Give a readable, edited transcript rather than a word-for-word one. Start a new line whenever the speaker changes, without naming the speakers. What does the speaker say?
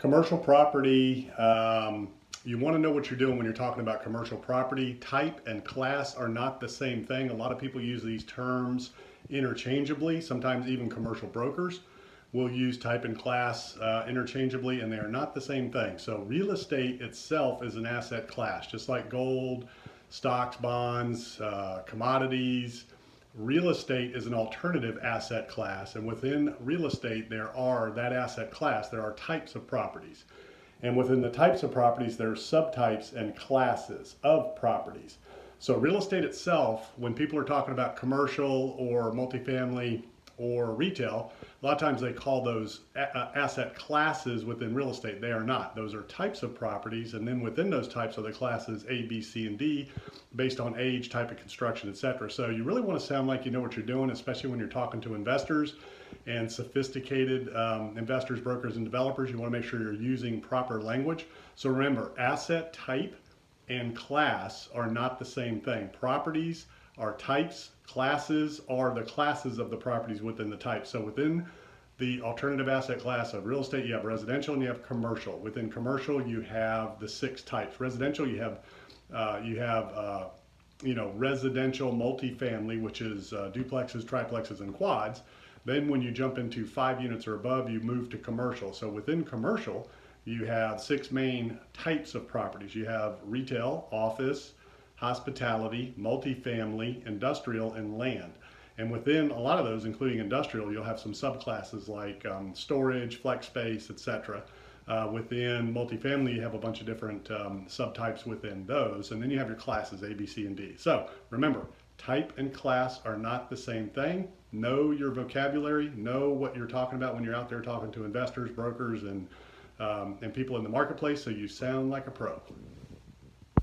Commercial property, you want to know what you're doing when you're talking about commercial property. Type and class are not the same thing. A lot of people use these terms interchangeably. Sometimes even commercial brokers will use type and class interchangeably, and they are not the same thing. So real estate itself is an asset class, just like gold, stocks, bonds, commodities. Real estate is an alternative asset class, and within real estate there are types of properties. And within the types of properties, there are subtypes and classes of properties. So real estate itself, when people are talking about commercial or multifamily or retail, a lot of times they call those asset classes within real estate. They are not. Those are types of properties, and then within those types are the classes A, B, C, and D based on age, type of construction, etc. So you really want to sound like you know what you're doing, especially when you're talking to investors and sophisticated investors, brokers, and developers. You want to make sure you're using proper language. So remember, asset type and class are not the same thing. Properties are types, classes are the classes of the properties within the type. So within the alternative asset class of real estate, you have residential and you have commercial. Within commercial, you have the 6 types. Residential, you have residential multifamily, which is duplexes, triplexes, and quads. Then when you jump into 5 units or above, you move to commercial. So within commercial, you have 6 main types of properties. You have retail, office, hospitality, multifamily, industrial, and land. And within a lot of those, including industrial, you'll have some subclasses like storage, flex space, etc. Within multifamily, you have a bunch of different subtypes within those. And then you have your classes, A, B, C, and D. So remember, type and class are not the same thing. Know your vocabulary, know what you're talking about when you're out there talking to investors, brokers, and people in the marketplace, so you sound like a pro.